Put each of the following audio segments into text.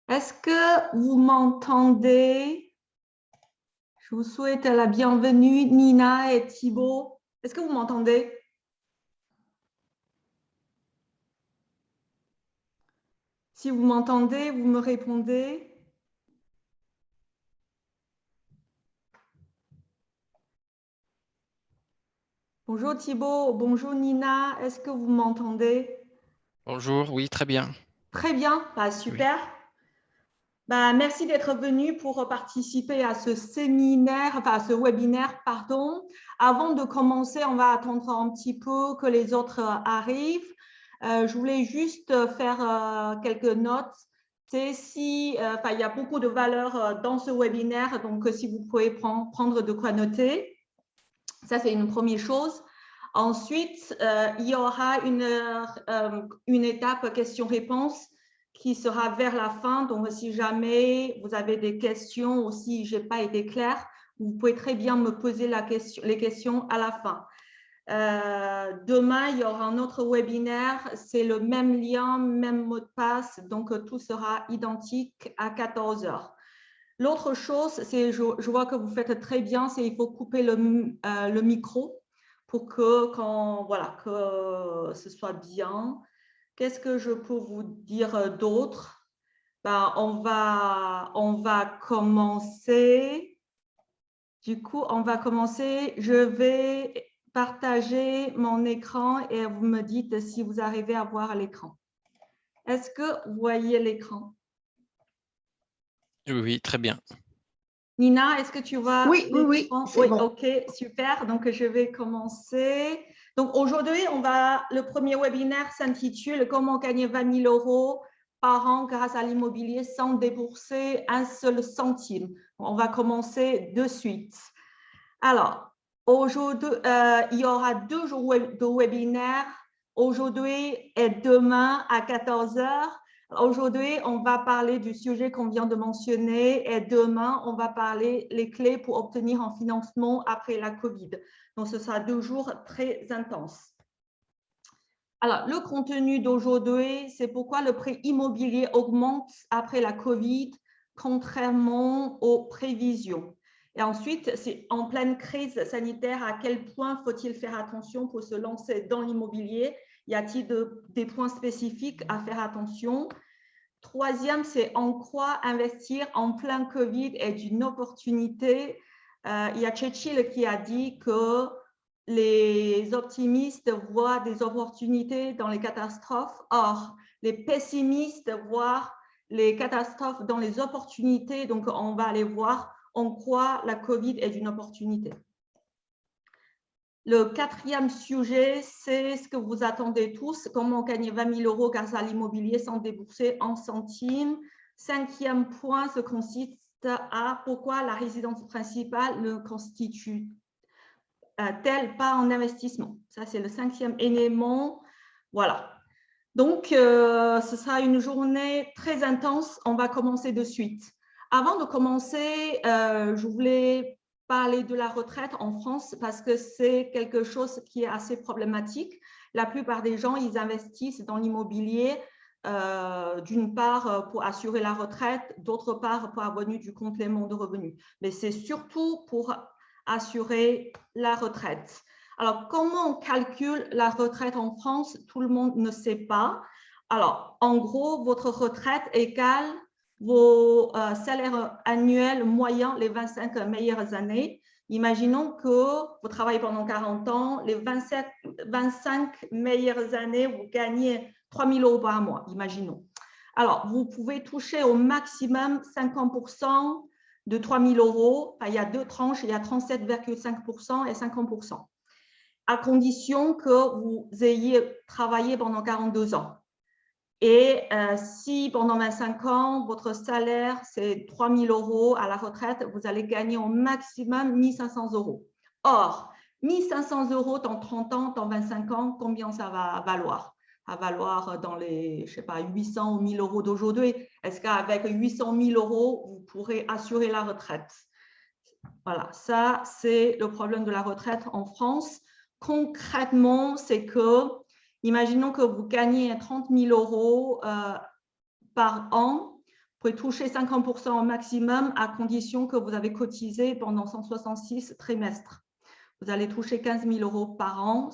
Est-ce que vous m'entendez? Je vous souhaite la bienvenue, Nina et Thibaut. Est-ce que vous m'entendez? Si vous m'entendez, vous me répondez. Bonjour Thibaut, bonjour Nina, est-ce que vous m'entendez? Bonjour, oui, très bien. Très bien, Oui. super. Merci d'être venu pour participer à ce séminaire, enfin à ce webinaire, pardon. Avant de commencer, on va attendre un petit peu que les autres arrivent. Je voulais juste faire quelques notes. C'est si, il y a beaucoup de valeurs dans ce webinaire, donc si vous pouvez prendre de quoi noter. Ça, c'est une première chose. Ensuite, il y aura une étape questions-réponses qui sera vers la fin. Donc, si jamais vous avez des questions ou si je n'ai pas été claire, vous pouvez très bien me poser les questions à la fin. Demain, il y aura un autre webinaire. C'est le même lien, même mot de passe. Donc, tout sera identique à 14 heures. L'autre chose, c'est, je vois que vous faites très bien, c'est qu'il faut couper le micro pour que ce soit bien. Qu'est-ce que je peux vous dire d'autre? On va commencer. Du coup, on va commencer. Je vais partager mon écran et vous me dites si vous arrivez à voir l'écran. Est-ce que vous voyez l'écran? Oui, oui, très bien. Nina, est-ce que tu vois Oui, l'écran? c'est Oui, bon. ok, super. Donc, je vais commencer. Donc, aujourd'hui, le premier webinaire s'intitule « Comment gagner 20 000 € par an grâce à l'immobilier sans débourser un seul centime ». On va commencer de suite. Alors, aujourd'hui, il y aura 2 jours de webinaire, aujourd'hui et demain à 14 heures. Aujourd'hui, on va parler du sujet qu'on vient de mentionner et demain, on va parler les clés pour obtenir un financement après la COVID. Donc, ce sera 2 jours très intenses. Alors, le contenu d'aujourd'hui, c'est pourquoi le prix immobilier augmente après la COVID, contrairement aux prévisions. Et ensuite, c'est en pleine crise sanitaire, à quel point faut-il faire attention pour se lancer dans l'immobilier? Y a-t-il des points spécifiques à faire attention? Troisième, c'est en quoi investir en plein Covid est une opportunité. Il y a Churchill qui a dit que les optimistes voient des opportunités dans les catastrophes. Or, les pessimistes voient les catastrophes dans les opportunités. Donc, on va aller voir en quoi la Covid est une opportunité. Le quatrième sujet, c'est ce que vous attendez tous, comment gagner 20 000 € grâce à l'immobilier sans débourser un centime. Cinquième point, ce consiste à pourquoi la résidence principale ne constitue-t-elle pas un investissement. Ça, c'est le cinquième élément. Voilà. Donc, ce sera une journée très intense. On va commencer de suite. Avant de commencer, je voulais parler de la retraite en France parce que c'est quelque chose qui est assez problématique. La plupart des gens, ils investissent dans l'immobilier, d'une part pour assurer la retraite, d'autre part pour avoir du complément de revenus. Mais c'est surtout pour assurer la retraite. Alors, comment on calcule la retraite en France? Tout le monde ne sait pas. Alors, en gros, votre retraite égale vos salaires annuels moyens les 25 meilleures années. Imaginons que vous travaillez pendant 40 ans, les 25 meilleures années, vous gagnez 3 000 € par mois, imaginons. Alors, vous pouvez toucher au maximum 50% de 3 000 €. Enfin, il y a 2 tranches, il y a 37,5% et 50%, à condition que vous ayez travaillé pendant 42 ans. Et si pendant 25 ans, votre salaire, c'est 3 000 € à la retraite, vous allez gagner au maximum 1 500 €. Or, 1 500 € dans 30 ans, dans 25 ans, combien ça va valoir? Ça va valoir dans les, je sais pas, 800 ou 1 000 € d'aujourd'hui. Est-ce qu'avec 800 000 €, vous pourrez assurer la retraite? Voilà, ça, c'est le problème de la retraite en France. Concrètement, c'est que, imaginons que vous gagnez 30 000 € par an, pouvez toucher 50% au maximum à condition que vous avez cotisé pendant 166 trimestres. Vous allez toucher 15 000 euros par an,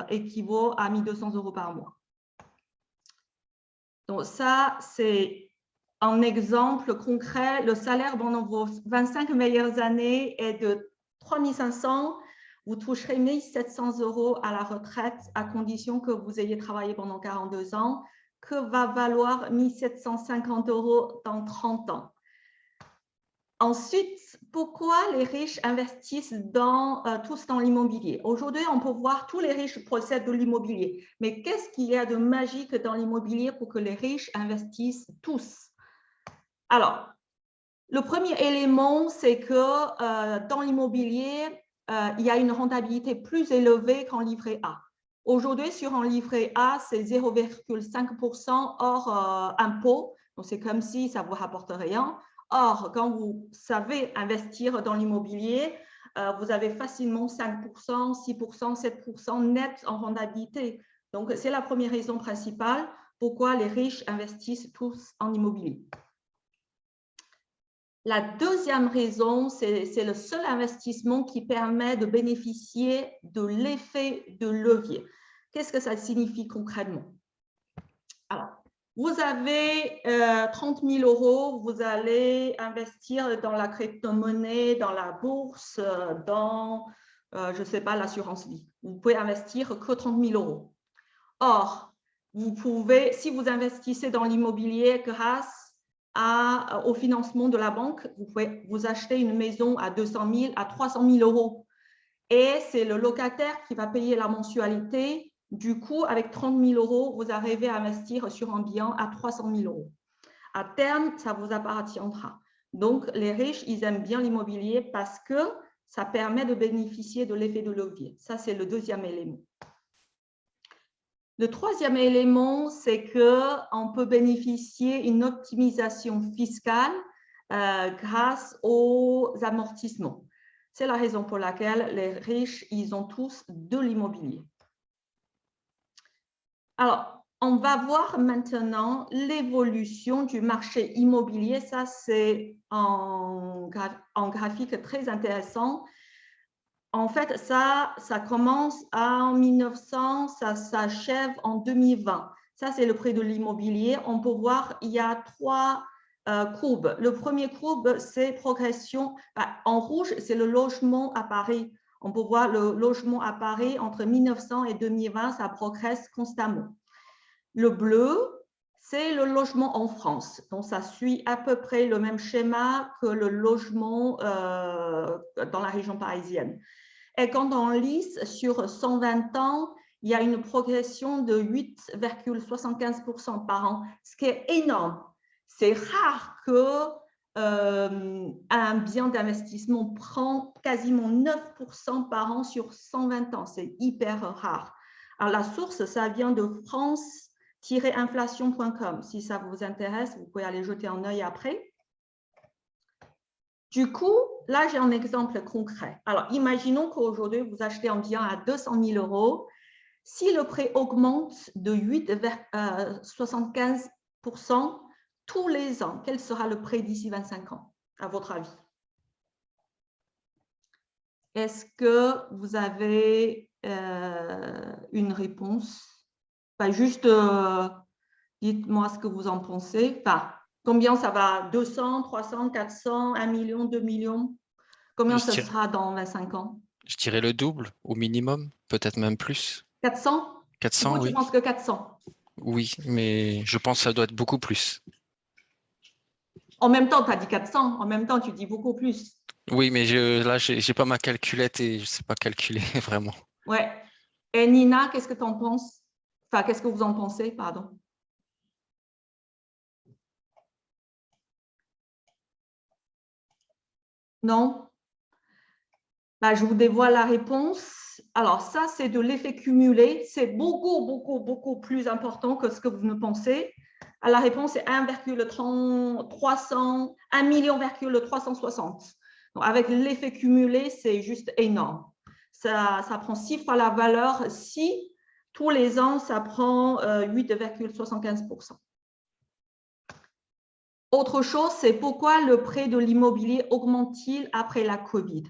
équivaut à 1 200 euros par mois. Donc ça, c'est un exemple concret. Le salaire pendant vos 25 meilleures années est de 3 500. Vous toucherez 1 700 euros à la retraite à condition que vous ayez travaillé pendant 42 ans, que va valoir 1 750 euros dans 30 ans. Ensuite, pourquoi les riches investissent tous dans l'immobilier? Aujourd'hui, on peut voir tous les riches possèdent de l'immobilier. Mais qu'est-ce qu'il y a de magique dans l'immobilier pour que les riches investissent tous? Alors, le premier élément, c'est que dans l'immobilier, il y a une rentabilité plus élevée qu'en livret A. Aujourd'hui, sur un livret A, c'est 0,5% hors impôt. Donc, c'est comme si ça ne vous rapporte rien. Or, quand vous savez investir dans l'immobilier, vous avez facilement 5%, 6%, 7% net en rentabilité. Donc, c'est la première raison principale pourquoi les riches investissent tous en immobilier. La deuxième raison, c'est le seul investissement qui permet de bénéficier de l'effet de levier. Qu'est-ce que ça signifie concrètement? Alors, vous avez 30 000 euros, vous allez investir dans la crypto-monnaie, dans la bourse, dans, je ne sais pas, l'assurance vie. Vous pouvez investir que 30 000 euros. Or, vous pouvez, si vous investissez dans l'immobilier grâce au financement de la banque, vous pouvez vous acheter une maison à 200 000, à 300 000 euros. Et c'est le locataire qui va payer la mensualité. Du coup, avec 30 000 euros, vous arrivez à investir sur un bien à 300 000 euros. À terme, ça vous appartiendra. Donc, les riches, ils aiment bien l'immobilier parce que ça permet de bénéficier de l'effet de levier. Ça, c'est le deuxième élément. Le troisième élément, c'est qu'on peut bénéficier d'une optimisation fiscale grâce aux amortissements. C'est la raison pour laquelle les riches, ils ont tous de l'immobilier. Alors, on va voir maintenant l'évolution du marché immobilier. Ça, c'est un graphique très intéressant. En fait, ça commence en 1900, ça s'achève en 2020. Ça, c'est le prix de l'immobilier. On peut voir, il y a trois courbes. Le premier courbe, c'est progression. En rouge, c'est le logement à Paris. On peut voir le logement à Paris entre 1900 et 2020, ça progresse constamment. Le bleu, c'est le logement en France. Donc, ça suit à peu près le même schéma que le logement dans la région parisienne. Et quand on lisse sur 120 ans, il y a une progression de 8,75% par an, ce qui est énorme. C'est rare qu'un bien d'investissement prend quasiment 9% par an sur 120 ans. C'est hyper rare. Alors, la source, ça vient de france-inflation.com. Si ça vous intéresse, vous pouvez aller jeter un œil après. Du coup, là, j'ai un exemple concret. Alors, imaginons qu'aujourd'hui, vous achetez un bien à 200 000 euros. Si le prix augmente de 8,75% tous les ans, quel sera le prix d'ici 25 ans, à votre avis? Est-ce que vous avez une réponse? Enfin, juste, dites-moi ce que vous en pensez. Enfin, combien ça va? 200, 300, 400, 1 million, 2 millions? Combien ça sera dans 25 ans? Je dirais le double au minimum, peut-être même plus. 400? 400, oui. Tu penses que 400? Oui, mais je pense que ça doit être beaucoup plus. En même temps, tu as dit 400. En même temps, tu dis beaucoup plus. Oui, mais là, je n'ai pas ma calculette et je ne sais pas calculer vraiment. Ouais. Et Nina, qu'est-ce que tu en penses? Enfin, qu'est-ce que vous en pensez? Pardon. Non? Bah, je vous dévoile la réponse. Alors, ça, c'est de l'effet cumulé. C'est beaucoup, beaucoup, beaucoup plus important que ce que vous ne pensez. La réponse est 1,360 million. Donc, avec l'effet cumulé, c'est juste énorme. Ça prend 6 fois la valeur si tous les ans, ça prend 8,75%. Autre chose, c'est pourquoi le prix de l'immobilier augmente-t-il après la Covid?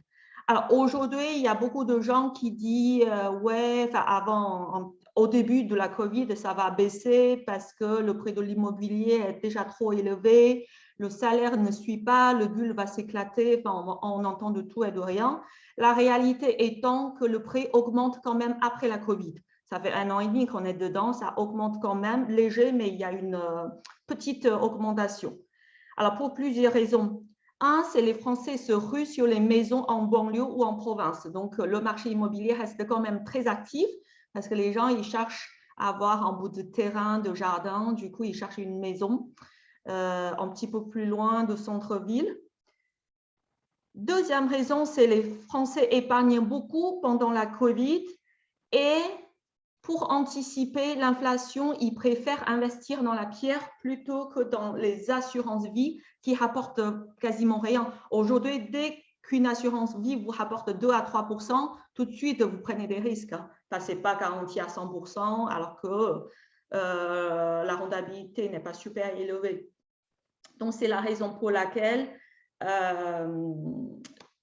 Alors aujourd'hui, il y a beaucoup de gens qui disent ouais, au début de la Covid, ça va baisser parce que le prix de l'immobilier est déjà trop élevé, le salaire ne suit pas, le bulle va s'éclater, enfin, on entend de tout et de rien. La réalité étant que le prix augmente quand même après la Covid. Ça fait 1 an et demi qu'on est dedans, ça augmente quand même, léger, mais il y a une petite augmentation. Alors, pour plusieurs raisons. Un, c'est les Français se ruent sur les maisons en banlieue ou en province. Donc, le marché immobilier reste quand même très actif parce que les gens, ils cherchent à avoir un bout de terrain, de jardin. Du coup, ils cherchent une maison un petit peu plus loin de centre-ville. Deuxième raison, c'est les Français épargnent beaucoup pendant la Covid et pour anticiper l'inflation, ils préfèrent investir dans la pierre plutôt que dans les assurances vie qui rapportent quasiment rien. Aujourd'hui, dès qu'une assurance vie vous rapporte 2 à 3%, tout de suite, vous prenez des risques. Ça, ce n'est pas garanti à 100%, alors que la rentabilité n'est pas super élevée. Donc, c'est la raison pour laquelle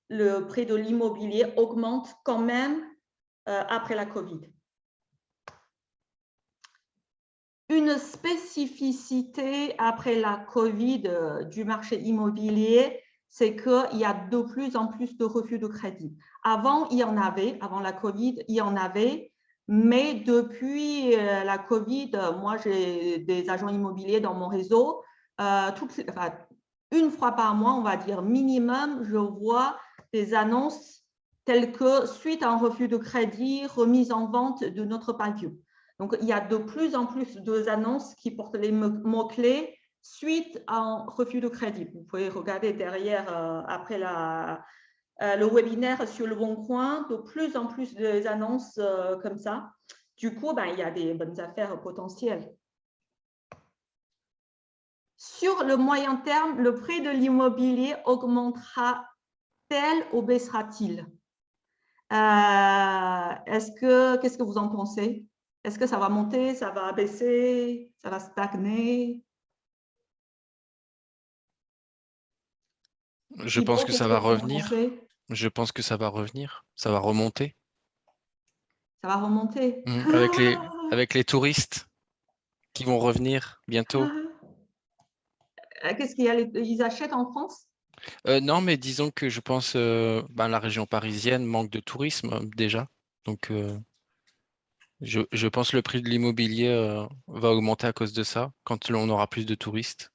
le prix de l'immobilier augmente quand même après la Covid. Une spécificité après la Covid du marché immobilier, c'est qu'il y a de plus en plus de refus de crédit. Avant, il y en avait, avant la Covid, il y en avait, mais depuis la Covid, moi, j'ai des agents immobiliers dans mon réseau. Une fois par mois, on va dire minimum, je vois des annonces telles que suite à un refus de crédit, remise en vente de notre pavillon. Donc, il y a de plus en plus d'annonces qui portent les mots-clés suite à un refus de crédit. Vous pouvez regarder derrière, après le webinaire sur Le Bon Coin, de plus en plus d'annonces comme ça. Du coup, il y a des bonnes affaires potentielles. Sur le moyen terme, le prix de l'immobilier augmentera-t-il ou baissera-t-il? Qu'est-ce que vous en pensez? Est-ce que ça va monter, ça va baisser, ça va stagner? Je pense que Qu'est-ce ça que va vous en revenir. pensez? Je pense que ça va revenir. Ça va remonter. Ça va remonter. Avec les touristes qui vont revenir bientôt. Qu'est-ce qu'il y a? Ils achètent en France? Non, mais disons que je pense la région parisienne manque de tourisme déjà. Donc, je pense que le prix de l'immobilier va augmenter à cause de ça, quand on aura plus de touristes.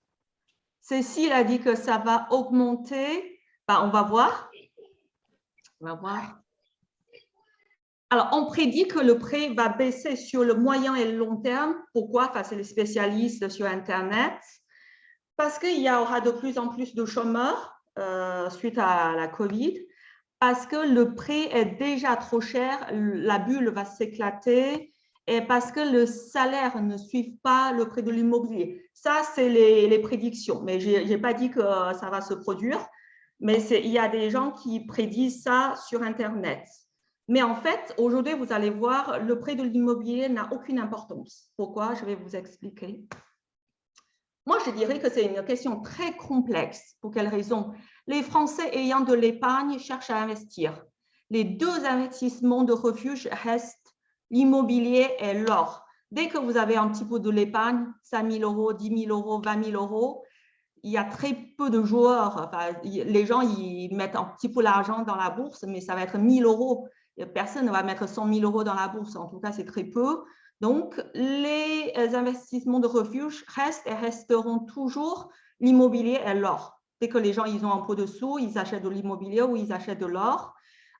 Cécile a dit que ça va augmenter. On va voir. On va voir. Alors, on prédit que le prix va baisser sur le moyen et le long terme. Pourquoi? C'est les spécialistes sur Internet. Parce qu'il y aura de plus en plus de chômeurs suite à la Covid. Parce que le prix est déjà trop cher, la bulle va s'éclater et parce que le salaire ne suit pas le prix de l'immobilier. Ça, c'est les prédictions. Mais je n'ai pas dit que ça va se produire. Mais il y a des gens qui prédisent ça sur Internet. Mais en fait, aujourd'hui, vous allez voir, le prix de l'immobilier n'a aucune importance. Pourquoi? Je vais vous expliquer. Moi, je dirais que c'est une question très complexe. Pour quelle raison? Les Français ayant de l'épargne cherchent à investir. Les deux investissements de refuge restent l'immobilier et l'or. Dès que vous avez un petit peu de l'épargne, 5 000 euros, 10 000 euros, 20 000 euros, il y a très peu de joueurs. Les gens, ils mettent un petit peu d'argent dans la bourse, mais ça va être 1 000 euros. Personne ne va mettre 100 000 euros dans la bourse. En tout cas, c'est très peu. Donc, les investissements de refuge restent et resteront toujours l'immobilier et l'or. Dès que les gens ils ont un peu de sous, ils achètent de l'immobilier ou ils achètent de l'or.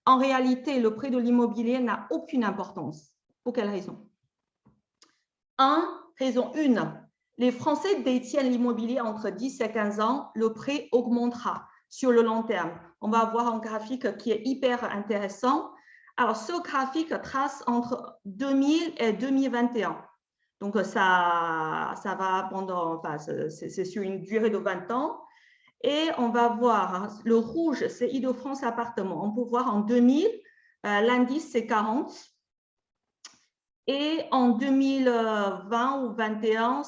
En réalité, le prix de l'immobilier n'a aucune importance. Pour quelle raison? Raison 1, les Français détiennent l'immobilier entre 10 et 15 ans, le prix augmentera sur le long terme. On va voir un graphique qui est hyper intéressant. Alors, ce graphique trace entre 2000 et 2021. Donc, ça va pendant, c'est sur une durée de 20 ans. Et on va voir, le rouge, c'est Île-de-France appartement. On peut voir en 2000, l'indice, c'est 40. Et en 2020 ou 2021,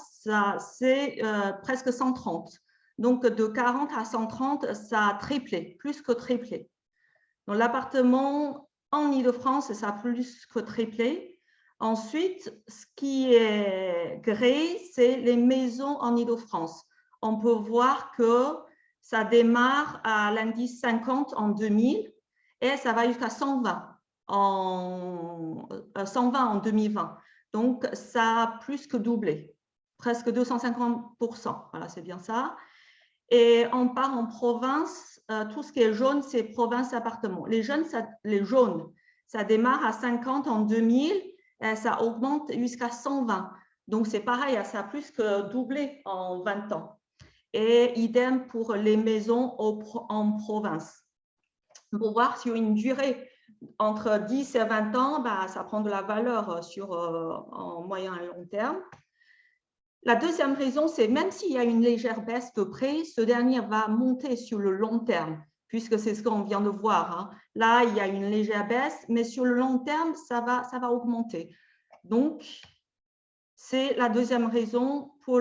c'est presque 130. Donc, de 40 à 130, ça a triplé, plus que triplé. Donc, l'appartement en Île-de-France, ça a plus que triplé. Ensuite, ce qui est gris, c'est les maisons en Île-de-France. On peut voir que ça démarre à l'indice 50 en 2000 et ça va jusqu'à 120 en 2020. Donc, ça a plus que doublé, presque 250%. Voilà, c'est bien ça. Et on part en province, tout ce qui est jaune, c'est province appartement. Les jaunes, ça démarre à 50 en 2000, et ça augmente jusqu'à 120. Donc, c'est pareil, ça a plus que doublé en 20 ans. Et idem pour les maisons en province. Pour voir sur une durée entre 10 et 20 ans, bah, ça prend de la valeur en moyen et long terme. La deuxième raison, c'est même s'il y a une légère baisse de prix, ce dernier va monter sur le long terme, puisque c'est ce qu'on vient de voir. Hein. Là, il y a une légère baisse, mais sur le long terme, ça va augmenter. Donc, c'est la deuxième raison pour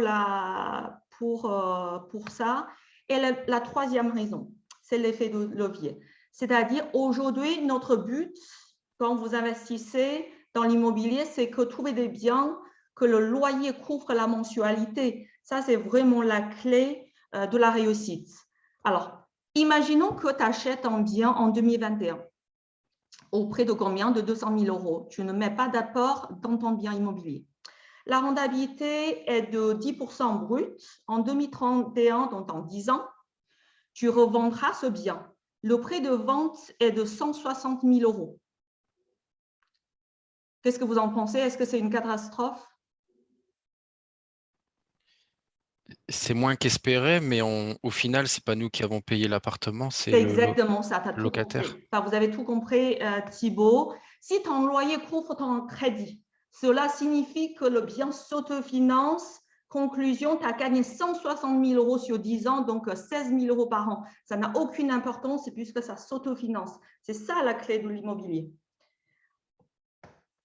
ça. Et la troisième raison, c'est l'effet de levier. C'est-à-dire, aujourd'hui, notre but, quand vous investissez dans l'immobilier, c'est que trouver des biens que le loyer couvre la mensualité. Ça, c'est vraiment la clé de la réussite. Alors, imaginons que tu achètes un bien en 2021 au prix de combien? De 200 000 euros. Tu ne mets pas d'apport dans ton bien immobilier. La rentabilité est de 10% brut. En 2031, donc en 10 ans, tu revendras ce bien. Le prix de vente est de 160 000 euros. Qu'est-ce que vous en pensez? Est-ce que c'est une catastrophe? C'est moins qu'espéré, mais au final, c'est pas nous qui avons payé l'appartement, c'est C'est le exactement ça, tu as tout locataire. compris. Enfin, vous avez tout compris, Thibault. Si ton loyer couvre ton crédit, cela signifie que le bien s'autofinance. Conclusion, tu as gagné 160 000 euros sur 10 ans, donc 16 000 euros par an. Ça n'a aucune importance puisque ça s'autofinance. C'est ça la clé de l'immobilier.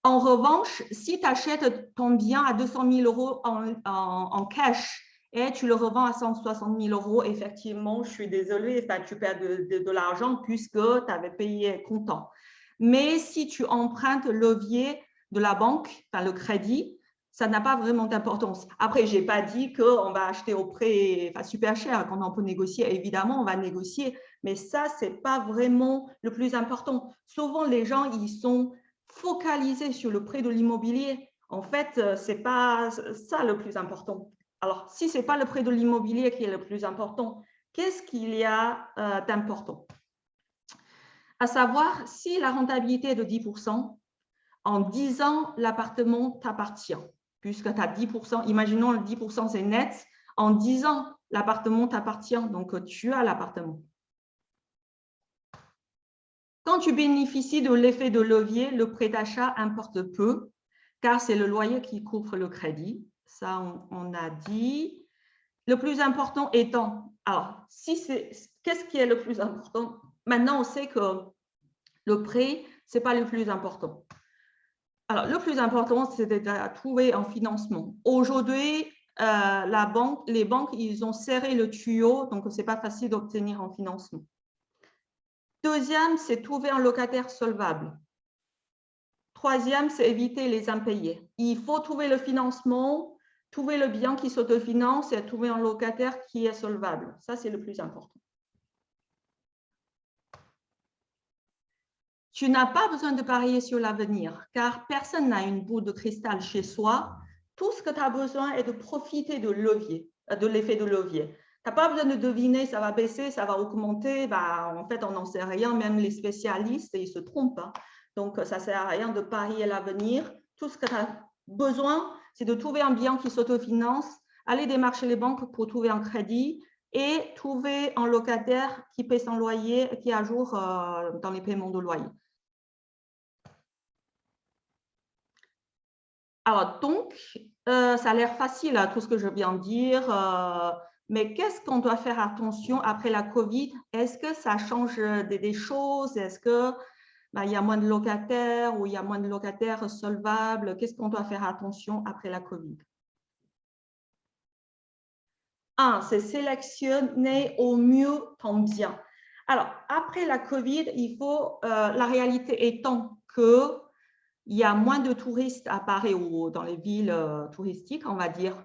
En revanche, si tu achètes ton bien à 200 000 euros en cash et tu le revends à 160 000 euros, effectivement, je suis désolée, tu perds de l'argent puisque tu avais payé comptant. Mais si tu empruntes le levier de la banque, le crédit, ça n'a pas vraiment d'importance. Après, je n'ai pas dit qu'on va acheter au prix super cher, quand on peut négocier. Évidemment, on va négocier, mais ça, ce n'est pas vraiment le plus important. Souvent, les gens, ils sont focalisés sur le prix de l'immobilier. En fait, ce n'est pas ça le plus important. Alors, si ce n'est pas le prix de l'immobilier qui est le plus important, qu'est-ce qu'il y a d'important? À savoir, si la rentabilité est de 10%, en 10 ans, l'appartement t'appartient, puisque tu as 10%, imaginons le 10% c'est net, en 10 ans, l'appartement t'appartient, donc tu as l'appartement. Quand tu bénéficies de l'effet de levier, le prêt d'achat importe peu, car c'est le loyer qui couvre le crédit. Ça, on a dit. Le plus important étant, alors, qu'est-ce qui est le plus important? Maintenant, on sait que le prêt, ce n'est pas le plus important. Alors, le plus important, c'est de trouver un financement. Aujourd'hui, les banques, ils ont serré le tuyau, donc ce n'est pas facile d'obtenir un financement. Deuxième, c'est trouver un locataire solvable. Troisième, c'est éviter les impayés. Il faut trouver le financement, trouver le bien qui s'autofinance et trouver un locataire qui est solvable. Ça, c'est le plus important. Tu n'as pas besoin de parier sur l'avenir, car personne n'a une boule de cristal chez soi. Tout ce que tu as besoin est de profiter de l'effet de levier. Tu n'as pas besoin de deviner, ça va baisser, ça va augmenter. En fait, on n'en sait rien. Même les spécialistes, ils se trompent. Hein. Donc, ça ne sert à rien de parier l'avenir. Tout ce que tu as besoin, c'est de trouver un bien qui s'autofinance, aller démarcher les banques pour trouver un crédit et trouver un locataire qui paie son loyer, qui est à jour dans les paiements de loyer. Alors, donc, ça a l'air facile, tout ce que je viens de dire, mais qu'est-ce qu'on doit faire attention après la COVID? Est-ce que ça change des choses? Est-ce que il y a moins de locataires ou il y a moins de locataires solvables? Qu'est-ce qu'on doit faire attention après la COVID? Un, c'est sélectionner au mieux ton bien. Alors, après la Covid, la réalité étant qu'il y a moins de touristes à Paris ou dans les villes touristiques, on va dire.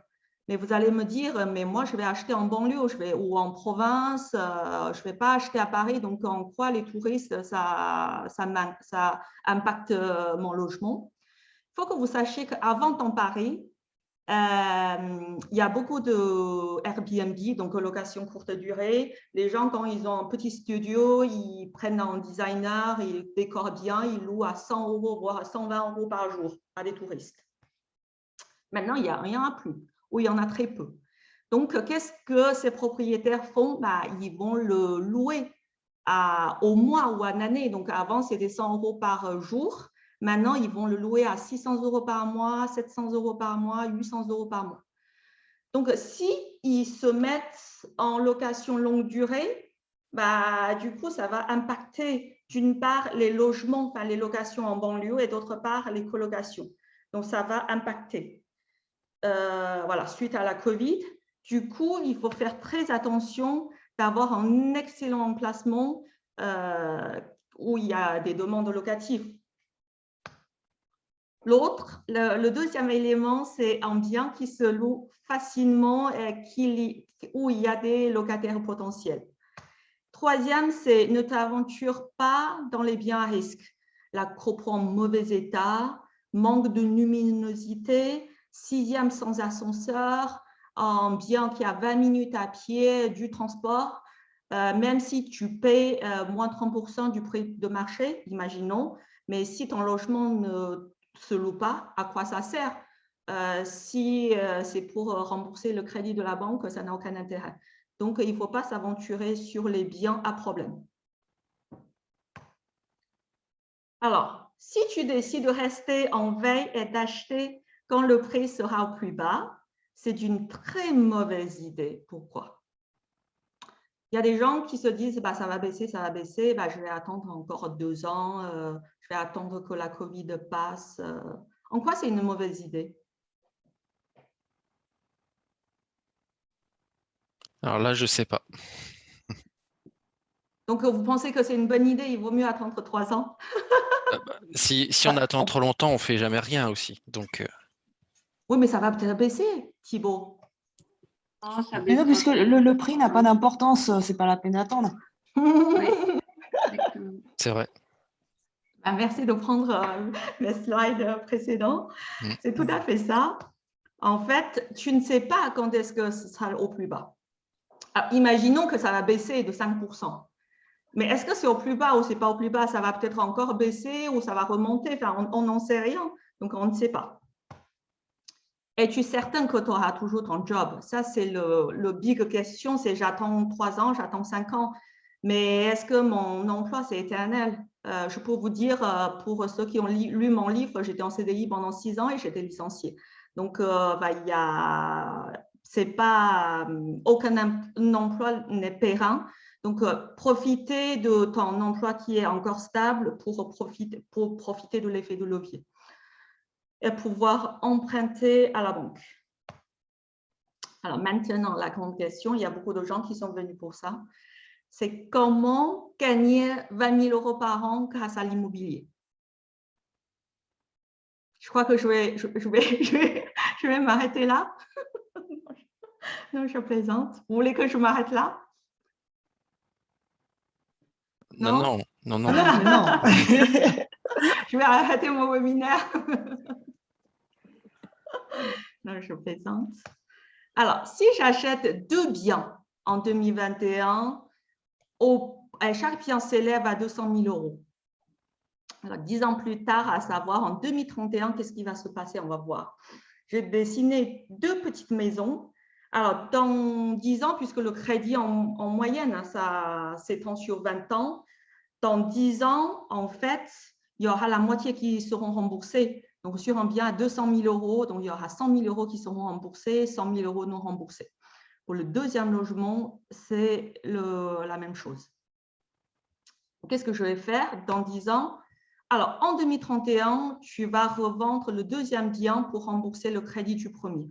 Mais vous allez me dire, mais moi, je vais acheter en banlieue ou en province, je ne vais pas acheter à Paris. Donc, en quoi les touristes, ça impacte mon logement? Il faut que vous sachiez qu'avant dans Paris, il y a beaucoup de Airbnb, donc location courte durée. Les gens, quand ils ont un petit studio, ils prennent un designer, ils décorent bien, ils louent à 100 €, voire à 120 € par jour à des touristes. Maintenant, il n'y en a plus, ou il y en a très peu. Donc, qu'est-ce que ces propriétaires font? Ils vont le louer au mois ou à l'année. Donc, avant, c'était 100 € par jour. Maintenant, ils vont le louer à 600 € par mois, 700 € par mois, 800 € par mois. Donc, si ils se mettent en location longue durée, du coup, ça va impacter d'une part les logements, enfin les locations en banlieue et d'autre part les colocations. Donc, ça va impacter. Voilà, suite à la Covid. Du coup, il faut faire très attention d'avoir un excellent emplacement où il y a des demandes locatives. Le deuxième élément, c'est un bien qui se loue facilement et où il y a des locataires potentiels. Troisième, c'est ne t'aventure pas dans les biens à risque. La copro en mauvais état, manque de luminosité, sixième sans ascenseur, un bien qui a 20 minutes à pied du transport, même si tu payes moins 30% du prix de marché, imaginons, mais si ton logement ne se loue pas, à quoi ça sert? Si c'est pour rembourser le crédit de la banque, ça n'a aucun intérêt. Donc, il ne faut pas s'aventurer sur les biens à problème. Alors, si tu décides de rester en veille et d'acheter quand le prix sera au plus bas, c'est une très mauvaise idée. Pourquoi? Il y a des gens qui se disent ça va baisser, je vais attendre encore 2 ans, je vais attendre que la Covid passe. En quoi c'est une mauvaise idée? Alors là, je ne sais pas. Donc, vous pensez que c'est une bonne idée, il vaut mieux attendre 3 ans? Si on attend trop longtemps, on ne fait jamais rien aussi. Donc, oui, mais ça va peut-être baisser, Thibaut. Non, ça Mais non, puisque le prix n'a pas d'importance, c'est pas la peine d'attendre. Oui, c'est vrai. Merci de prendre le slide précédent. C'est tout à fait ça. En fait, tu ne sais pas quand est-ce que ce sera au plus bas. Alors, imaginons que ça va baisser de 5%. Mais est-ce que c'est au plus bas ou c'est pas au plus bas? Ça va peut-être encore baisser ou ça va remonter. Enfin, on n'en sait rien. Donc, on ne sait pas. Es-tu certain que tu auras toujours ton job? Ça, c'est le big question. C'est j'attends 3 ans, j'attends 5 ans. Mais est-ce que mon emploi, c'est éternel? Je peux vous dire, pour ceux qui ont lu mon livre, j'étais en CDI pendant 6 ans et j'étais licenciée. Donc, c'est pas, aucun emploi n'est pérenne. Donc, profitez de ton emploi qui est encore stable pour profiter de l'effet de levier et pouvoir emprunter à la banque. Alors maintenant, la grande question, il y a beaucoup de gens qui sont venus pour ça, c'est comment gagner 20 000 € par an grâce à l'immobilier. Je crois que je vais m'arrêter là. Non, je plaisante. Vous voulez que je m'arrête là? Non. Non. Je vais arrêter mon webinaire. Non, je plaisante. Alors, si j'achète 2 biens en 2021, chaque bien s'élève à 200 000 €. Alors, 10 ans plus tard, à savoir en 2031, qu'est-ce qui va se passer? On va voir. J'ai dessiné 2 petites maisons. Alors, dans 10 ans, puisque le crédit en moyenne, ça s'étend sur 20 ans, dans 10 ans, en fait, il y aura la moitié qui seront remboursés. Donc, sur un bien à 200 000 €, donc il y aura 100 000 € qui seront remboursés, 100 000 € non remboursés. Pour le deuxième logement, c'est la même chose. Qu'est-ce que je vais faire dans 10 ans? Alors, en 2031, tu vas revendre le deuxième bien pour rembourser le crédit du premier.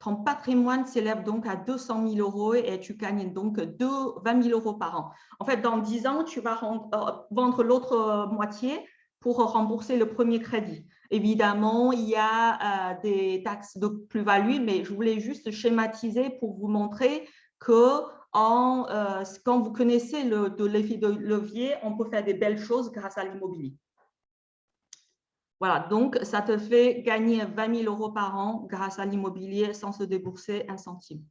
ton patrimoine s'élève donc à 200 000 euros et tu gagnes donc 20 000 euros par an. En fait, dans 10 ans, tu vas vendre l'autre moitié pour rembourser le premier crédit. Évidemment, il y a des taxes de plus-value, mais je voulais juste schématiser pour vous montrer que quand vous connaissez l'effet de levier, on peut faire des belles choses grâce à l'immobilier. Voilà, donc ça te fait gagner 20 000 euros par an grâce à l'immobilier sans se débourser un centime.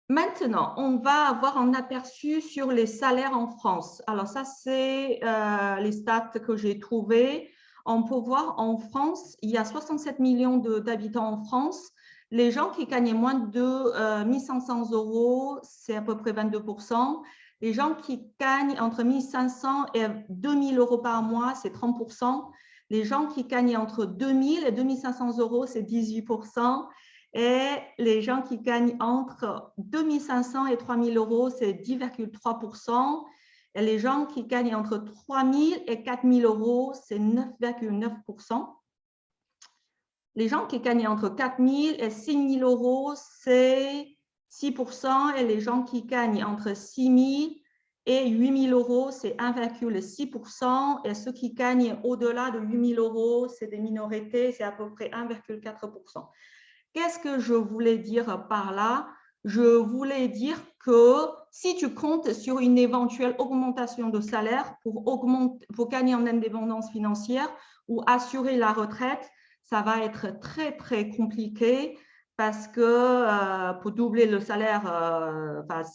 Maintenant, on va avoir un aperçu sur les salaires en France. Alors ça, c'est les stats que j'ai trouvées. On peut voir en France, il y a 67 millions d'habitants en France. Les gens qui gagnent moins de 1 500 euros, c'est à peu près 22%. Les gens qui gagnent entre 1 500 et 2 000 euros par mois, c'est 30%. Les gens qui gagnent entre 2 000 et 2 500 euros, c'est 18%. Et les gens qui gagnent entre 2 500 et 3 000 euros, c'est 10,3%. Et les gens qui gagnent entre 3 000 et 4 000 euros, c'est 9,9%. Les gens qui gagnent entre 4 000 et 6 000 euros, c'est 6%. Et les gens qui gagnent entre 6 000 et 8 000 euros, c'est 1,6%. Et ceux qui gagnent au-delà de 8 000 euros, c'est des minorités, c'est à peu près 1,4%. Qu'est-ce que je voulais dire par là? Je voulais dire que si tu comptes sur une éventuelle augmentation de salaire pour gagner en indépendance financière ou assurer la retraite, ça va être très, très compliqué parce que pour doubler le salaire,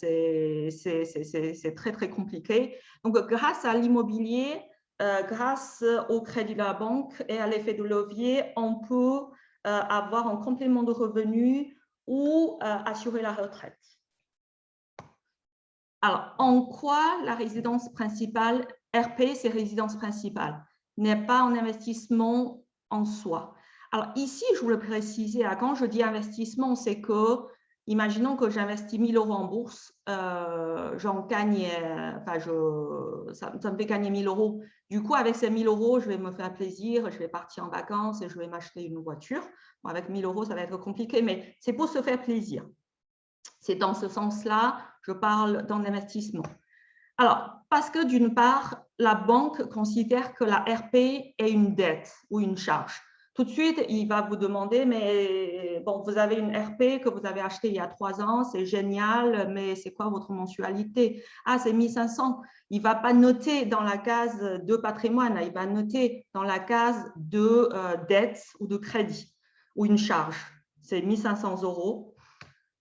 c'est très, très compliqué. Donc, grâce à l'immobilier, grâce au crédit de la banque et à l'effet de levier, on peut avoir un complément de revenus ou assurer la retraite. Alors, en quoi la résidence principale, RP, c'est résidence principale, n'est pas un investissement en soi? Alors ici, je voulais préciser, quand je dis investissement, c'est que, imaginons que j'investis 1 000 euros en bourse, j'en gagne, ça me fait gagner 1 000 euros. Du coup, avec ces 1 000 euros, je vais me faire plaisir, je vais partir en vacances et je vais m'acheter une voiture. Bon, avec 1 000 euros, ça va être compliqué, mais c'est pour se faire plaisir. C'est dans ce sens-là, je parle d'un investissement. Alors, parce que d'une part, la banque considère que la RP est une dette ou une charge. Tout de suite, il va vous demander, mais bon, vous avez une RP que vous avez achetée il y a 3 ans, c'est génial, mais c'est quoi votre mensualité? Ah, c'est 1 500. Il ne va pas noter dans la case de patrimoine, il va noter dans la case de dette ou de crédit ou une charge. C'est 1 500 euros.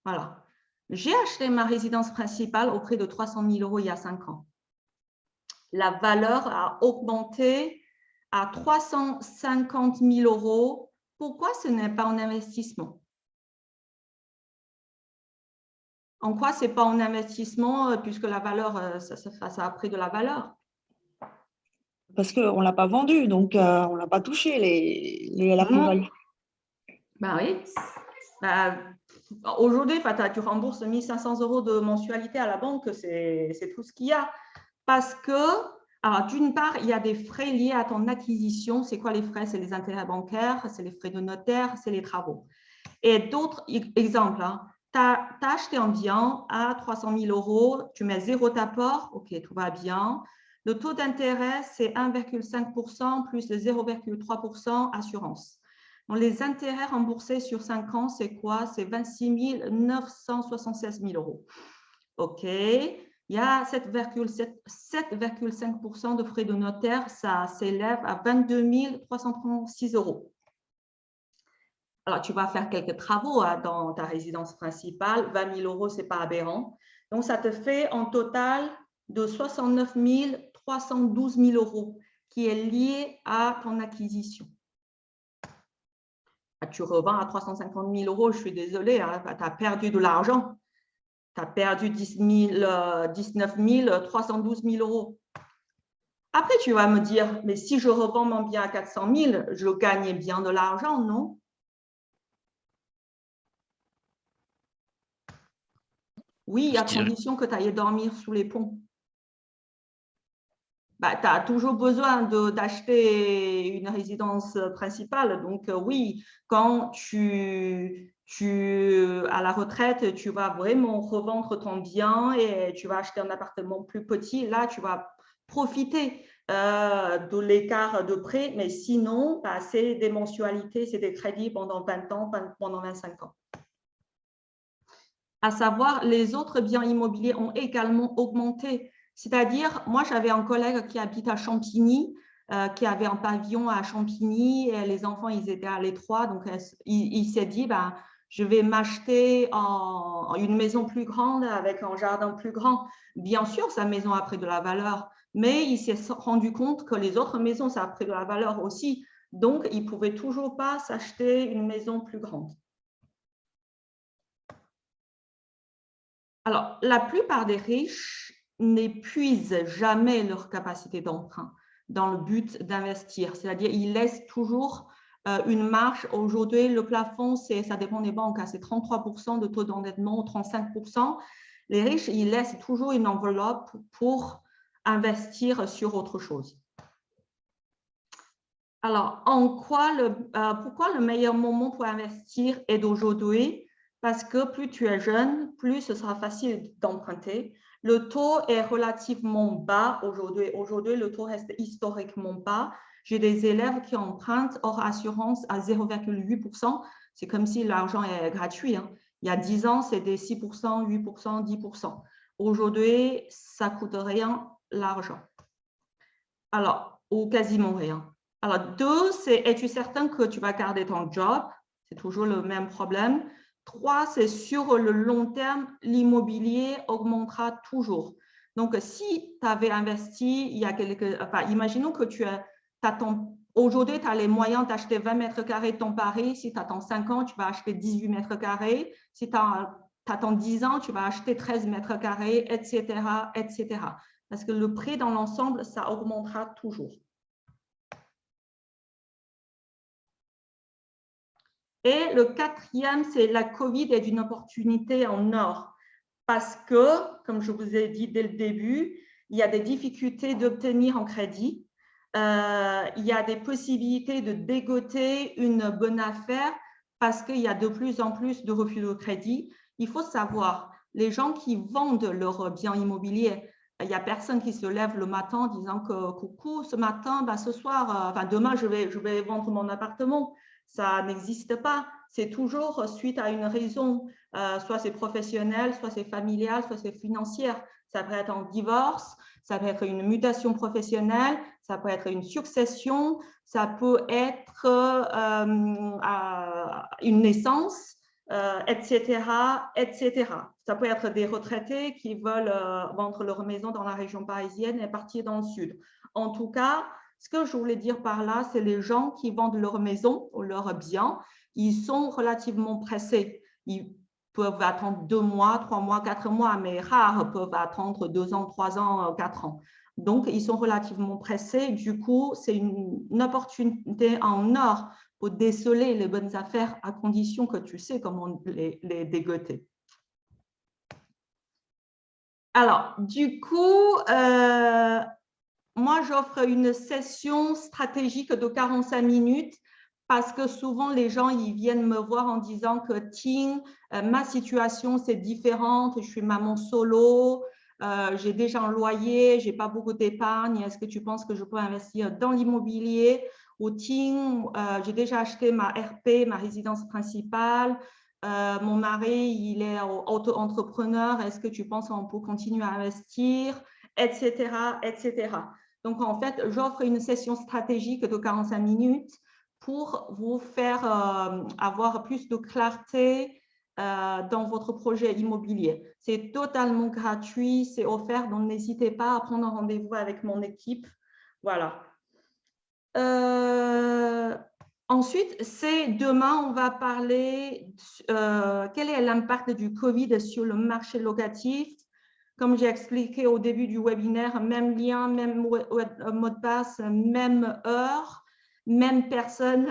Voilà. J'ai acheté ma résidence principale au prix de 300 000 euros il y a 5 ans. La valeur a augmenté à 350 000 euros. Pourquoi ce n'est pas un investissement? En quoi ce n'est pas un investissement puisque la valeur, ça a pris de la valeur? Parce qu'on ne l'a pas vendu, donc on ne l'a pas touché, la plus-value. Ben oui. Aujourd'hui, tu rembourses 1 500 euros de mensualité à la banque, c'est tout ce qu'il y a. Parce que, alors d'une part, il y a des frais liés à ton acquisition. C'est quoi les frais? C'est les intérêts bancaires, c'est les frais de notaire, c'est les travaux. Et d'autres exemples, tu as acheté un bien à 300 000 euros, tu mets 0 apport, ok, tout va bien. Le taux d'intérêt, c'est 1,5% plus le 0,3% assurance. Donc, les intérêts remboursés sur 5 ans, c'est quoi? C'est 26 976 000 euros. OK. Il y a 7,5% de frais de notaire, ça s'élève à 22 336 euros. Alors, tu vas faire quelques travaux dans ta résidence principale. 20 000 euros, ce n'est pas aberrant. Donc, ça te fait en total de 69 312 000 euros qui est lié à ton acquisition. Tu revends à 350 000 euros, je suis désolée, tu as perdu de l'argent. Tu as perdu 19 312 000 euros. Après, tu vas me dire, mais si je revends mon bien à 400 000, je gagne bien de l'argent, non? Oui, à condition que tu ailles dormir sous les ponts. bah, tu as toujours besoin d'acheter une résidence principale. Donc, oui, quand à la retraite, tu vas vraiment revendre ton bien et tu vas acheter un appartement plus petit. Là, tu vas profiter de l'écart de prix. Mais sinon, bah, c'est des mensualités, c'est des crédits pendant 20 ans, pendant 25 ans. À savoir, les autres biens immobiliers ont également augmenté. C'est-à-dire, moi, j'avais un collègue qui habite à Champigny, qui avait un pavillon à Champigny, et les enfants, ils étaient à l'étroit. Donc, il s'est dit, ben, je vais m'acheter une maison plus grande avec un jardin plus grand. Bien sûr, sa maison a pris de la valeur, mais il s'est rendu compte que les autres maisons, ça a pris de la valeur aussi. Donc, il ne pouvait toujours pas s'acheter une maison plus grande. Alors, la plupart des riches n'épuisent jamais leur capacité d'emprunt dans le but d'investir. C'est-à-dire, ils laissent toujours une marge. Aujourd'hui, le plafond, ça dépend des banques, hein, c'est 33% de taux d'endettement ou 35%. Les riches, ils laissent toujours une enveloppe pour investir sur autre chose. Alors, pourquoi le meilleur moment pour investir est d'aujourd'hui? Parce que plus tu es jeune, plus ce sera facile d'emprunter. Le taux est relativement bas aujourd'hui. Aujourd'hui, le taux reste historiquement bas. J'ai des élèves qui empruntent hors assurance à 0,8%. C'est comme si l'argent est gratuit, hein. Il y a 10 ans, c'était 6%, 8%, 10%. Aujourd'hui, ça ne coûte rien l'argent. Alors, ou quasiment rien. Alors, 2, c'est es-tu certain que tu vas garder ton job? C'est toujours le même problème. 3, c'est sur le long terme, l'immobilier augmentera toujours. Donc, si tu avais investi il y a imaginons que aujourd'hui, tu as les moyens d'acheter 20 mètres carrés de ton Paris. Si tu attends 5 ans, tu vas acheter 18 mètres carrés. Si tu attends 10 ans, tu vas acheter 13 mètres carrés, etc., etc. Parce que le prix dans l'ensemble, ça augmentera toujours. Et le quatrième, c'est la Covid est une opportunité en or. Parce que, comme je vous ai dit dès le début, il y a des difficultés d'obtenir un crédit. Il y a des possibilités de dégoter une bonne affaire parce qu'il y a de plus en plus de refus de crédit. Il faut savoir, les gens qui vendent leurs biens immobiliers, il n'y a personne qui se lève le matin en disant que coucou, ce matin, ce soir, demain, je vais vendre mon appartement. Ça n'existe pas. C'est toujours suite à une raison. Soit c'est professionnel, soit c'est familial, soit c'est financière. Ça peut être un divorce, ça peut être une mutation professionnelle, ça peut être une succession, ça peut être une naissance, etc., etc. Ça peut être des retraités qui veulent vendre leur maison dans la région parisienne et partir dans le sud. En tout cas, ce que je voulais dire par là, c'est les gens qui vendent leur maison ou leurs biens, ils sont relativement pressés. Ils peuvent attendre 2 mois, 3 mois, 4 mois, mais rares peuvent attendre 2 ans, 3 ans, 4 ans. Donc, ils sont relativement pressés. Du coup, c'est une opportunité en or pour déceler les bonnes affaires à condition que tu sais comment les dégoter. Alors, du coup, moi, j'offre une session stratégique de 45 minutes parce que souvent, les gens ils viennent me voir en disant que Ting, ma situation, c'est différente, je suis maman solo, j'ai déjà un loyer, je n'ai pas beaucoup d'épargne, est-ce que tu penses que je peux investir dans l'immobilier? Ou Ting, j'ai déjà acheté ma RP, ma résidence principale, mon mari, il est auto-entrepreneur, est-ce que tu penses qu'on peut continuer à investir, etc., etc. Donc, en fait, j'offre une session stratégique de 45 minutes pour vous faire avoir plus de clarté dans votre projet immobilier. C'est totalement gratuit, c'est offert, donc n'hésitez pas à prendre un rendez-vous avec mon équipe. Voilà. Ensuite, c'est demain, on va parler quel est l'impact du Covid sur le marché locatif. Comme j'ai expliqué au début du webinaire, même lien, même mot de passe, même heure, même personne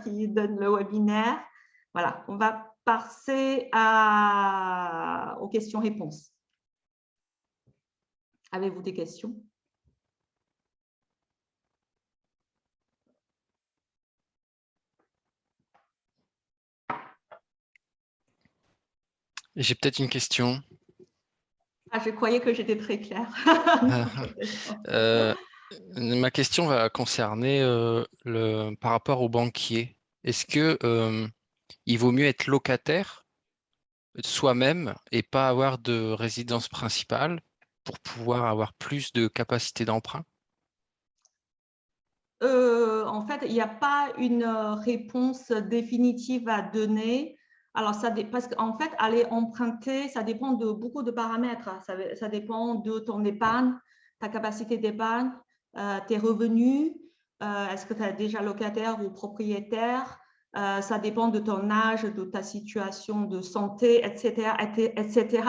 qui donne le webinaire. Voilà, on va passer aux questions-réponses. Avez-vous des questions? J'ai peut-être une question. Ah, je croyais que j'étais très claire. Euh, Ma question va concerner par rapport aux banquiers. Est-ce que il vaut mieux être locataire soi-même et pas avoir de résidence principale pour pouvoir avoir plus de capacité d'emprunt? En fait, il n'y a pas une réponse définitive à donner. Alors, parce qu'en fait, aller emprunter, ça dépend de beaucoup de paramètres. Ça dépend de ton épargne, ta capacité d'épargne, tes revenus. Est-ce que tu es déjà locataire ou propriétaire? Ça dépend de ton âge, de ta situation de santé, etc., etc.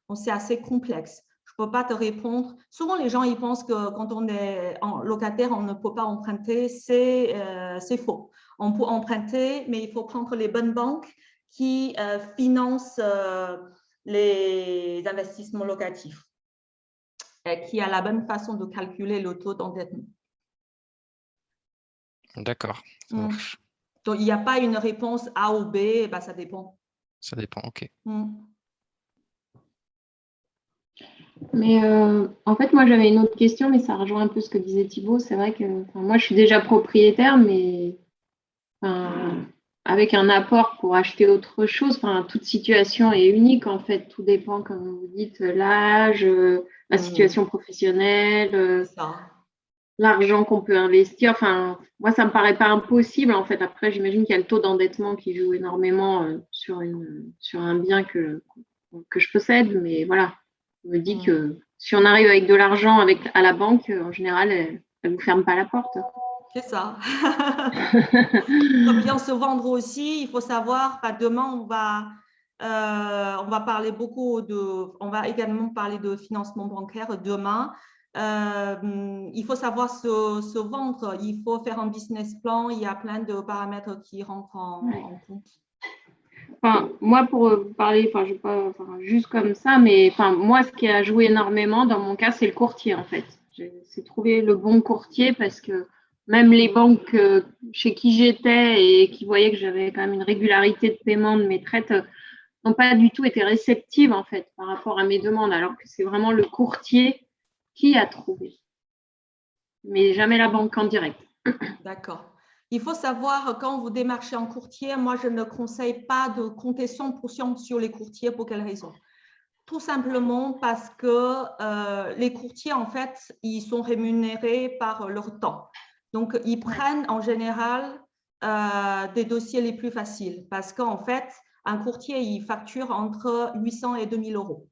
Donc, c'est assez complexe. Je ne peux pas te répondre. Souvent, les gens ils pensent que quand on est en locataire, on ne peut pas emprunter. C'est faux. On peut emprunter, mais il faut prendre les bonnes banques qui financent les investissements locatifs, qui a la bonne façon de calculer le taux d'endettement. D'accord, ça marche. Donc, il n'y a pas une réponse A ou B, ben, ça dépend. Ça dépend, ok. Mais en fait, moi, j'avais une autre question, mais ça rejoint un peu ce que disait Thibaut. C'est vrai que moi, je suis déjà propriétaire, mais avec un apport pour acheter autre chose. Toute situation est unique, en fait. Tout dépend, comme vous dites, l'âge, la situation professionnelle, l'argent qu'on peut investir. Moi, ça me paraît pas impossible, en fait. Après, j'imagine qu'il y a le taux d'endettement qui joue énormément sur un bien que je possède, mais voilà. Je me dis que si on arrive avec de l'argent à la banque, en général, elle ne vous ferme pas la porte. C'est ça. Pour bien se vendre aussi, il faut savoir, demain, on va parler on va également parler de financement bancaire demain. Il faut savoir se vendre, il faut faire un business plan, il y a plein de paramètres qui rentrent en compte. Moi, pour vous parler, je vais pas, juste comme ça, mais moi, ce qui a joué énormément dans mon cas, c'est le courtier, en fait. C'est trouver le bon courtier parce que même les banques chez qui j'étais et qui voyaient que j'avais quand même une régularité de paiement de mes traites n'ont pas du tout été réceptives, en fait, par rapport à mes demandes, alors que c'est vraiment le courtier qui a trouvé, mais jamais la banque en direct. D'accord. Il faut savoir, quand vous démarchez en courtier, moi, je ne conseille pas de compter 100% sur les courtiers. Pour quelle raison? Tout simplement parce que les courtiers, en fait, ils sont rémunérés par leur temps. Donc, ils prennent en général des dossiers les plus faciles parce qu'en fait, un courtier, il facture entre 800 et 2000 euros.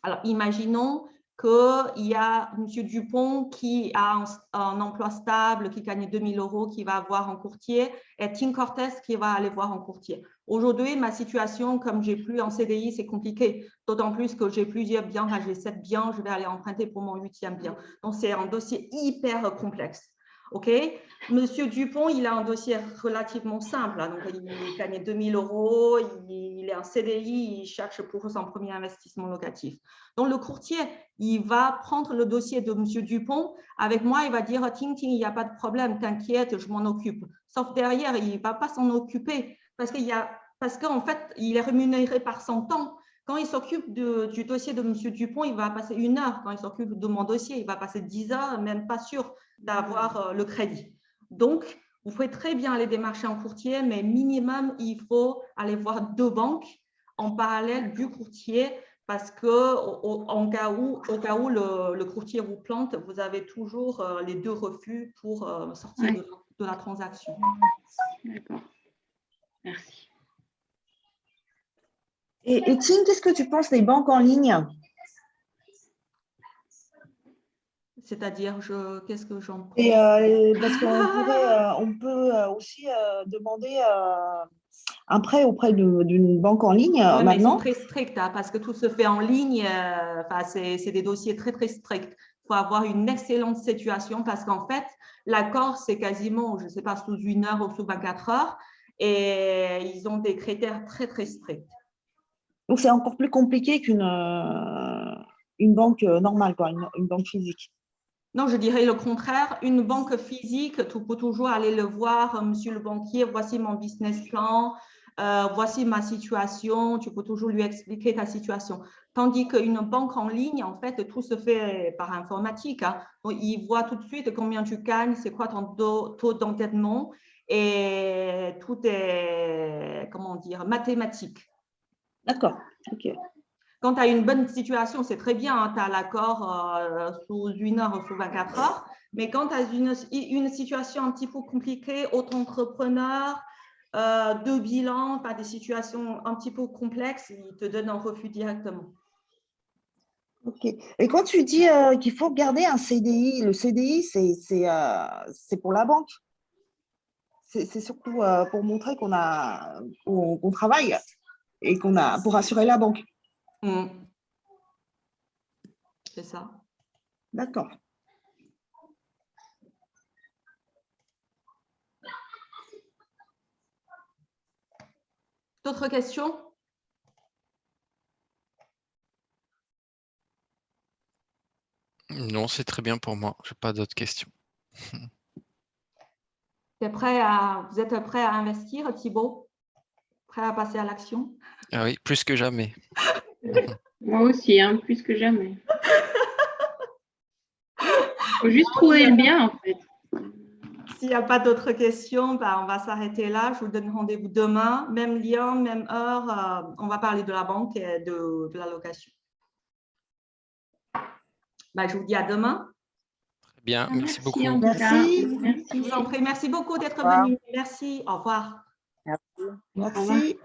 Alors, imaginons qu'il y a M. Dupont qui a un emploi stable, qui gagne 2000 euros, qui va voir un courtier, et Tim Cortez qui va aller voir un courtier. Aujourd'hui, ma situation, comme j'ai plus en CDI, c'est compliqué. D'autant plus que j'ai plusieurs biens, j'ai 7 biens, je vais aller emprunter pour mon 8e bien. Donc, c'est un dossier hyper complexe. OK? Monsieur Dupont, il a un dossier relativement simple. Donc, il gagne 2000 euros, il est en CDI, il cherche pour son premier investissement locatif. Donc, le courtier, il va prendre le dossier de monsieur Dupont. Avec moi, il va dire, ting, ting, il n'y a pas de problème, t'inquiète, je m'en occupe. Sauf derrière, il ne va pas s'en occuper parce qu'en fait, il est rémunéré par son temps. Quand il s'occupe du dossier de monsieur Dupont, il va passer 1 heure. Quand il s'occupe de mon dossier, il va passer 10 heures, même pas sûr d'avoir le crédit. Donc, vous pouvez très bien aller démarcher en courtier, mais minimum, il faut aller voir 2 banques en parallèle du courtier parce qu'au cas où le courtier vous plante, vous avez toujours les 2 refus pour sortir de la transaction. D'accord. Merci. Et Tim, qu'est-ce que tu penses des banques en ligne? C'est-à-dire, qu'est-ce que j'en pense? Parce on peut aussi demander un prêt auprès d'une banque en ligne Oui, mais ils sont maintenant. très stricts parce que tout se fait en ligne. C'est des dossiers très, très stricts. Il faut avoir une excellente situation parce qu'en fait, l'accord, c'est quasiment, je ne sais pas, sous 1 heure ou sous 24 heures. Et ils ont des critères très, très stricts. Donc, c'est encore plus compliqué qu'une une banque normale, quoi, une banque physique. Non, je dirais le contraire. Une banque physique, tu peux toujours aller le voir, monsieur le banquier, voici mon business plan. voici ma situation, tu peux toujours lui expliquer ta situation. Tandis qu'une banque en ligne, en fait, tout se fait par informatique. Hein. Donc, il voit tout de suite combien tu gagnes, c'est quoi ton taux d'endettement et tout est, comment dire, mathématique. D'accord, ok. Quand tu as une bonne situation, c'est très bien, hein, tu as l'accord sous 1 heure ou sous 24 heures. Mais quand tu as une situation un petit peu compliquée, auto-entrepreneur, de bilan, tu as des situations un petit peu complexes, ils te donnent un refus directement. Ok. Et quand tu dis qu'il faut garder un CDI, le CDI, c'est pour la banque. C'est surtout pour montrer qu'on travaille et pour assurer la banque. C'est ça. D'accord. D'autres questions? Non, c'est très bien pour moi. Je n'ai pas d'autres questions. Vous êtes prêt à investir, Thibaut? Prêt à passer à l'action? Ah oui, plus que jamais. Moi aussi, hein, plus que jamais. Il faut juste trouver le bien, en fait. S'il n'y a pas d'autres questions, ben, on va s'arrêter là. Je vous donne rendez-vous demain. Même lien, même heure. On va parler de la banque et de la location. Ben, je vous dis à demain. Très bien, merci beaucoup. En tout Merci. cas. Je vous en prie. Merci beaucoup d'être venu. Merci. Au revoir. Merci.